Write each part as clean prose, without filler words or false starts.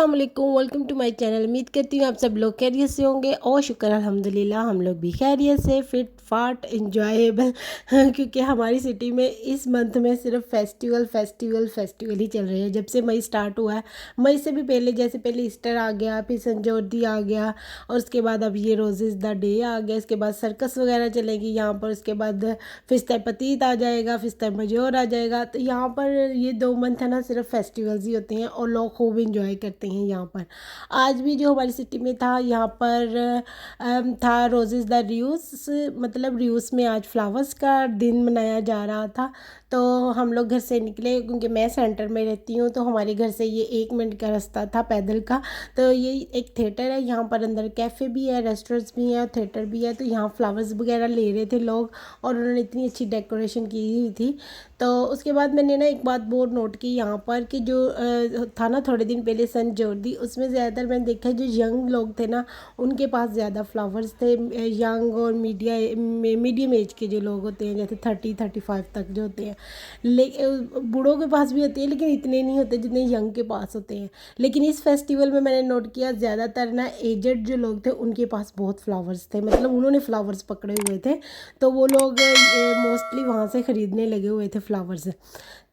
अस्सलाम वालेकुम, welcome to my channel. उम्मीद करती हूँ आप सब लोग खैरियत से होंगे और शुक्र अल्हम्दुलिल्लाह हम लोग भी खैरियत से फिट फाट इंजॉयबल क्योंकि हमारी सिटी में इस मंथ में सिर्फ फेस्टिवल फेस्टिवल फेस्टिवल ही चल रहे हैं। जब से मई स्टार्ट हुआ है, मई से भी पहले, जैसे पहले ईस्टर आ गया, फिर संजोदी आ गया और उसके बाद अब ये रोजेज़ द डे आ गया। इसके बाद सर्कस वगैरह चलेगी यहाँ पर, उसके बाद फिस्ता पतीत आ जाएगा, फिस्ता मजोर आ जाएगा। तो यहाँ पर ये 2 मंथ है ना, सिर्फ फेस्टिवल्स ही होते हैं और लोग खूब इंजॉय करते हैं यहाँ पर। आज भी जो हमारी सिटी में था, यहाँ पर था रोजेज़ द र्यूस, मतलब र्यूस में आज फ्लावर्स का दिन मनाया जा रहा था। तो हम लोग घर से निकले, क्योंकि मैं सेंटर में रहती हूँ तो हमारे घर से ये 1 मिनट का रास्ता था पैदल का। तो ये एक थिएटर है, यहाँ पर अंदर कैफ़े भी है, रेस्टोरेंट्स भी हैं और थिएटर भी है। तो यहाँ फ्लावर्स वगैरह ले रहे थे लोग और उन्होंने इतनी अच्छी डेकोरेशन की हुई थी। तो उसके बाद मैंने ना एक बात बहुत नोट की यहाँ पर, कि जो था ना थोड़े दिन पहले संजोदी, उसमें ज़्यादातर मैंने देखा जो यंग लोग थे ना, उनके पास ज़्यादा फ्लावर्स थे। यंग और मीडियम एज के जो लोग होते हैं, जैसे 30-35 तक जो होते हैं, ले बूढ़ों के पास भी होते हैं लेकिन इतने नहीं होते जितने यंग के पास होते हैं। लेकिन इस फेस्टिवल में मैंने नोट किया ज़्यादातर ना एजड जो लोग थे उनके पास बहुत फ्लावर्स थे, मतलब उन्होंने फ्लावर्स पकड़े हुए थे। तो वो लोग मोस्टली वहाँ से ख़रीदने लगे हुए थे फ्लावर्स।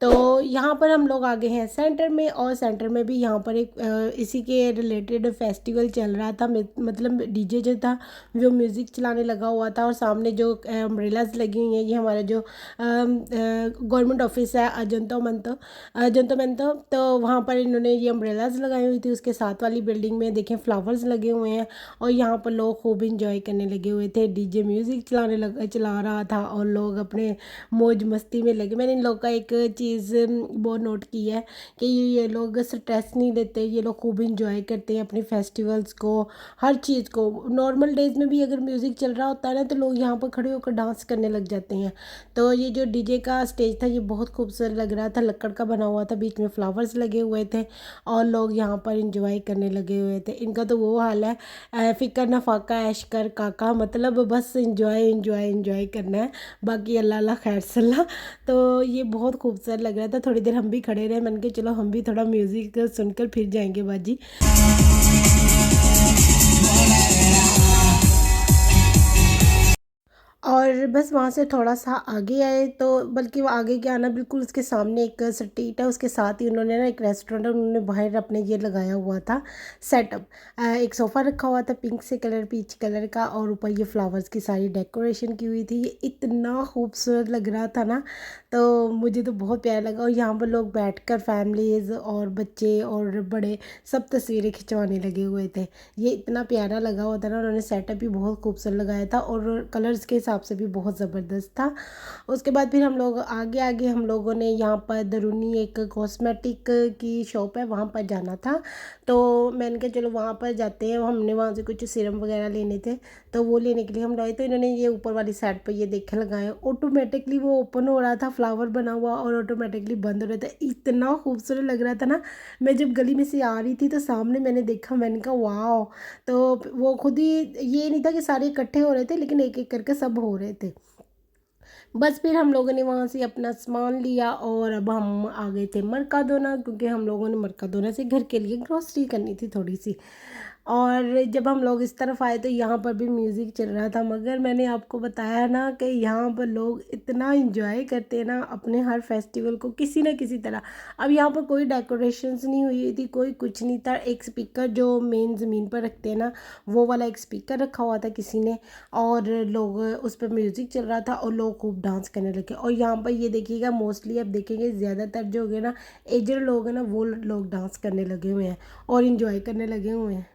तो यहाँ पर हम लोग आ गए हैं सेंटर में, और सेंटर में भी यहाँ पर एक इसी के रिलेटेड फेस्टिवल चल रहा था। मतलब डीजे जो था वो म्यूज़िक चलाने लगा हुआ था, और सामने जो अम्ब्रेलाज लगी हुई हैं, ये हमारा जो गवर्नमेंट ऑफिस है अजंतो मंतो, तो वहाँ पर इन्होंने ये अम्ब्रेलाज लगाई हुई थी। उसके साथ वाली बिल्डिंग में देखें फ्लावर्स लगे हुए हैं और यहाँ पर लोग खूब इंजॉय करने लगे हुए थे। डीजे म्यूज़िक चला रहा था और लोग अपने मौज मस्ती में लगे। मैंने इन लोग का एक चीज़ बहुत नोट की है कि ये लोग स्ट्रेस नहीं लेते, ये लोग खूब इंजॉय करते हैं अपने फेस्टिवल्स को, हर चीज़ को। नॉर्मल डेज़ में भी अगर म्यूज़िक चल रहा होता है ना, तो लोग यहाँ पर खड़े होकर डांस करने लग जाते हैं। तो ये जो डीजे का स्टेज था ये बहुत खूबसूरत लग रहा था, लकड़ का बना हुआ था, बीच में फ्लावर्स लगे हुए थे और लोग यहाँ पर इंजॉय करने लगे हुए थे। इनका तो वो हाल है, फ़िकर न फाका ऐश कर काका, मतलब बस इंजॉय इंजॉय इंजॉय करना है, बाकी अल्लाह अल्लाह खैर सल्ला। तो ये बहुत खूबसूरत लग रहा था। थोड़ी देर हम भी खड़े रहे, मैंने कहा चलो हम भी थोड़ा म्यूज़िक सुनकर फिर जाएंगे बाजी। और बस वहाँ से थोड़ा सा आगे आए, तो बल्कि वो आगे क्या आना, बिल्कुल उसके सामने एक स्ट्रीट है, उसके साथ ही उन्होंने ना एक रेस्टोरेंट है, उन्होंने बाहर अपने ये लगाया हुआ था सेटअप। एक सोफ़ा रखा हुआ था पिंक से कलर, पीच कलर का, और ऊपर ये फ्लावर्स की सारी डेकोरेशन की हुई थी। ये इतना खूबसूरत लग रहा था ना, तो मुझे तो बहुत प्यारा लगा। और यहाँ पर लोग बैठकर फैमिलीज़ और बच्चे और बड़े सब तस्वीरें खिंचवाने लगे हुए थे। ये इतना प्यारा लगा हुआ था ना, उन्होंने सेटअप भी बहुत खूबसूरत लगाया था और कलर्स के हिसाब से भी बहुत ज़बरदस्त था। उसके बाद फिर हम लोग आगे आगे हम लोगों ने यहाँ पर दरूनी एक कॉस्मेटिक की शॉप है, वहाँ पर जाना था। तो मैंने कहा चलो वहाँ पर जाते हैं, हमने वहाँ से कुछ सीरम वगैरह लेने थे, तो वो लेने के लिए हम लोग। तो इन्होंने ये ऊपर वाली साइड पर ये देखे लगाए, ऑटोमेटिकली वो ओपन हो रहा था, फ्लावर बना हुआ, और ऑटोमेटिकली बंद हो रहा था। इतना खूबसूरत लग रहा था ना। मैं जब गली में से आ रही थी तो सामने मैंने देखा, मैंने कहा वाह। तो वो खुद ही, ये नहीं था कि सारे इकट्ठे हो रहे थे, लेकिन एक एक करके सब हो रहे थे। बस फिर हम लोगों ने वहाँ से अपना सामान लिया और अब हम आ गए थे मरकादोना, क्योंकि हम लोगों ने मरकादोना से घर के लिए ग्रॉसरी करनी थी थोड़ी सी। और जब हम लोग इस तरफ आए तो यहाँ पर भी म्यूज़िक चल रहा था, मगर मैंने आपको बताया ना कि यहाँ पर लोग इतना इंजॉय करते हैं ना अपने हर फेस्टिवल को किसी न किसी तरह। अब यहाँ पर कोई डेकोरेशंस नहीं हुई थी, कोई कुछ नहीं था। एक स्पीकर जो मेन ज़मीन पर रखते हैं ना, वो वाला एक स्पीकर रखा हुआ था किसी ने, और लोग उस पर म्यूज़िक चल रहा था और लोग खूब डांस करने लगे। और यहाँ पर ये देखिएगा, मोस्टली आप देखेंगे ज़्यादातर जो हो गए ना एजड लोग हैं ना, वो लोग डांस करने लगे हुए हैं और इन्जॉय करने लगे हुए हैं।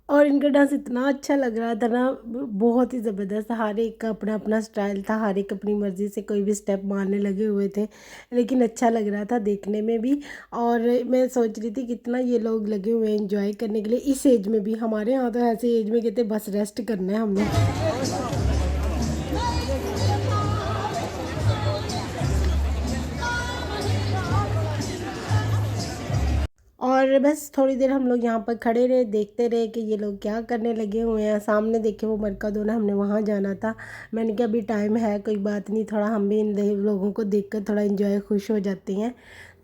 और इनका डांस इतना अच्छा लग रहा था ना, बहुत ही ज़बरदस्त। हर एक का अपना अपना स्टाइल था, हर एक अपनी मर्ज़ी से कोई भी स्टेप मारने लगे हुए थे, लेकिन अच्छा लग रहा था देखने में भी। और मैं सोच रही थी कितना ये लोग लगे हुए हैं एंजॉय करने के लिए इस एज में भी। हमारे यहाँ तो ऐसे एज में कहते बस रेस्ट करना है हमने। और बस थोड़ी देर हम लोग यहाँ पर खड़े रहे, देखते रहे कि ये लोग क्या करने लगे हुए हैं। सामने देखे वो मरकज़ोना, हमने वहाँ जाना था। मैंने कहा अभी टाइम है, कोई बात नहीं, थोड़ा हम भी इन लोगों को देखकर थोड़ा इंजॉय खुश हो जाते हैं।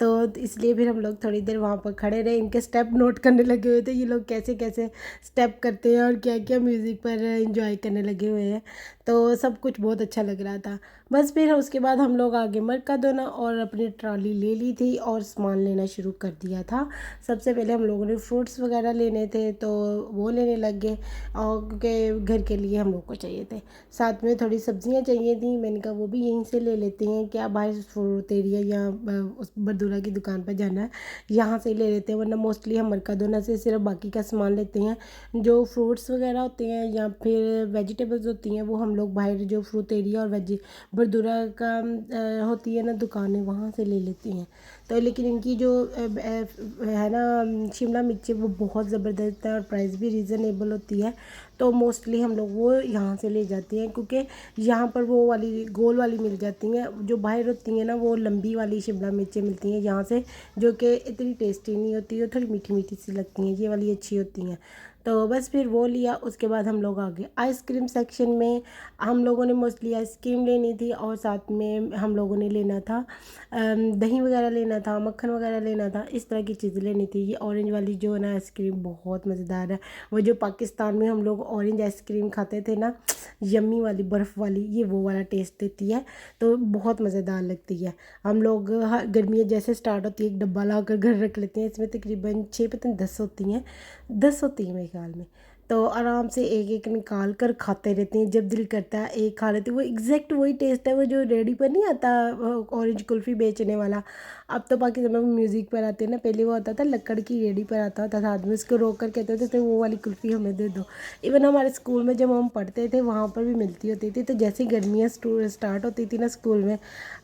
तो इसलिए फिर हम लोग थोड़ी देर वहाँ पर खड़े रहे, इनके स्टेप नोट करने लगे हुए थे, ये लोग कैसे कैसे स्टेप करते हैं और क्या क्या म्यूज़िक पर इंजॉय करने लगे हुए हैं। तो सब कुछ बहुत अच्छा लग रहा था। बस फिर उसके बाद हम लोग आगे मरकज़ोना और अपनी ट्रॉली ले ली थी और सामान लेना शुरू कर दिया था। सबसे पहले हम लोगों ने फ्रूट्स वगैरह लेने थे तो वो लेने लग गए, और क्योंकि घर के लिए हम लोग को चाहिए थे। साथ में थोड़ी सब्जियां चाहिए थी, मैंने कहा वो भी यहीं से ले लेते हैं, क्या बाहर फ्रूट एरिया या उस बरदूरा की दुकान पर जाना है, यहाँ से ले लेते हैं। वरना मोस्टली हम मरकज़ोना से सिर्फ बाकी का सामान लेते हैं। जो फ्रूट्स वगैरह होते हैं या फिर वेजिटेबल्स होती हैं वो हम लोग बाहर जो फ्रूट एरिया और बरदूरा का होती है ना दुकानें, वहाँ से ले लेती हैं। तो लेकिन इनकी जो है ना शिमला मिर्ची, वो बहुत ज़बरदस्त है और प्राइस भी रीज़नेबल होती है। तो मोस्टली हम लोग वो यहाँ से ले जाते हैं, क्योंकि यहाँ पर वो वाली गोल वाली मिल जाती हैं। जो बाहर होती हैं ना वो लंबी वाली शिमला मिर्चें मिलती हैं यहाँ से, जो कि इतनी टेस्टी नहीं होती है, थोड़ी मीठी मीठी सी लगती हैं। ये वाली अच्छी होती हैं। तो बस फिर वो लिया। उसके बाद हम लोग आ गए आइसक्रीम सेक्शन में। हम लोगों ने मोस्टली आइसक्रीम लेनी थी और साथ में हम लोगों ने लेना था दही वगैरह लेना था, मक्खन वगैरह लेना था, इस तरह की चीज़ें लेनी थी। ये ऑरेंज वाली जो है ना आइसक्रीम बहुत मज़ेदार है। वो जो पाकिस्तान में हम लोग ऑरेंज आइसक्रीम खाते थे ना, यम्मी वाली बर्फ़ वाली, ये वो वाला टेस्ट देती है। तो बहुत मज़ेदार लगती है। हम लोग गर्मियाँ जैसे स्टार्ट होती है एक डब्बा ला कर घर रख लेते हैं। इसमें तकरीबन 6 पता नहीं 10 होती हैं, 10 होती हैं मेरे ख्याल में। तो आराम से एक एक निकाल कर खाते रहते हैं, जब दिल करता है एक खा लेते हैं। वो एग्जैक्ट वही टेस्ट है वो जो रेडी पर नहीं आता ऑरेंज कुल्फ़ी बेचने वाला। अब तो पाकिस्तान में म्यूज़िक पर आते हैं ना, पहले वो आता था लकड़ की रेडी पर आता था आदमी उसको रोक कर कहते थे तो वो वाली कुल्फ़ी हमें दे दो। इवन हमारे स्कूल में जब हम पढ़ते थे वहाँ पर भी मिलती होती थी। तो जैसे गर्मियाँ स्टार्ट होती थी ना स्कूल में,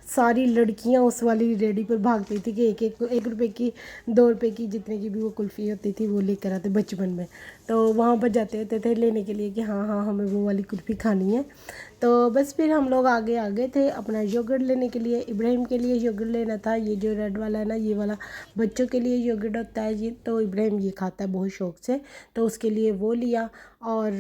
सारी लड़कियाँ उस वाली रेडी पर भागती थी कि एक रुपए की, 2 रुपए की, जितने की भी वो कुल्फ़ी होती थी वो लेकर आते बचपन में। तो वहाँ पर जाते होते थे लेने के लिए कि हाँ हाँ हमें वो वाली कुल्फ़ी खानी है। तो बस फिर हम लोग आगे आगे थे अपना योगर्ट लेने के लिए। इब्राहिम के लिए योगर्ट लेना था, ये जो रेड वाला है ना, ये वाला बच्चों के लिए योगर्ट होता है ये। तो इब्राहिम ये खाता है बहुत शौक़ से, तो उसके लिए वो लिया और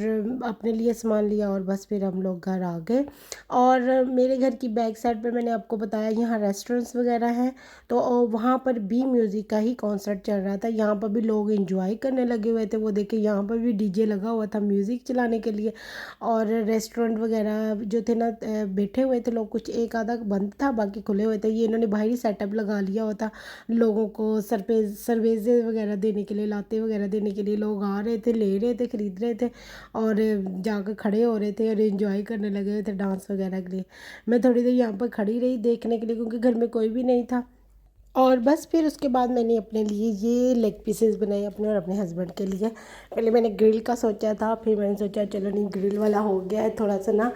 अपने लिए सामान लिया और बस फिर हम लोग घर आ गए। और मेरे घर की बैक साइड पर मैंने आपको बताया यहाँ रेस्टोरेंट्स वगैरह हैं, तो वहाँ पर भी म्यूज़िक का ही कॉन्सर्ट चल रहा था। यहाँ पर भी लोग इंजॉय करने लगे हुए थे। वो देखे यहाँ पर भी डीजे लगा हुआ था म्यूज़िक चलाने के लिए। और रेस्टोरेंट वगैरह जो थे ना बैठे हुए थे लोग, कुछ एक आधा बंद था बाकी खुले हुए थे। ये इन्होंने बाहरी सेटअप लगा लिया हुआ था लोगों को सर्विसेज वगैरह देने के लिए, लाते वगैरह देने के लिए। लोग आ रहे थे, ले रहे थे, ख़रीद रहे थे और जाकर खड़े हो रहे थे और एंजॉय करने लगे हुए थे डांस वगैरह के लिए। मैं थोड़ी देर यहाँ पर खड़ी रही देखने के लिए, क्योंकि घर में कोई भी नहीं था। और बस फिर उसके बाद मैंने अपने लिए ये लेग पीसेस बनाए, अपने और अपने हस्बैंड के लिए। पहले मैंने ग्रिल का सोचा था, फिर मैंने सोचा चलो नहीं ग्रिल वाला हो गया है, थोड़ा सा ना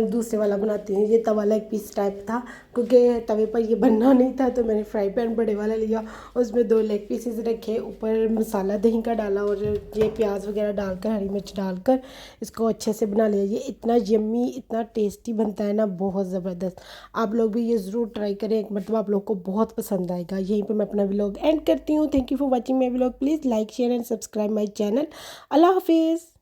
दूसरे वाला बनाती हूँ। ये तवा लेग पीस टाइप था, क्योंकि तवे पर ये बनना नहीं था तो मैंने फ्राई पैन बड़े वाला लिया, उसमें 2 लेग पीसेस रखे, ऊपर मसाला दही का डाला और ये प्याज वगैरह डालकर, हरी मिर्च डालकर इसको अच्छे से बना लिया। ये इतना यम्मी, इतना टेस्टी बनता है ना, बहुत ज़बरदस्त। आप लोग भी ये ज़रूर ट्राई करें एक मरतबा, आप लोग को बहुत पसंद आएगा। यहीं पे मैं अपना व्लॉग एंड करती हूँ। Thank you for watching my vlog. Please like share and subscribe my channel. अल्लाह हाफिज़।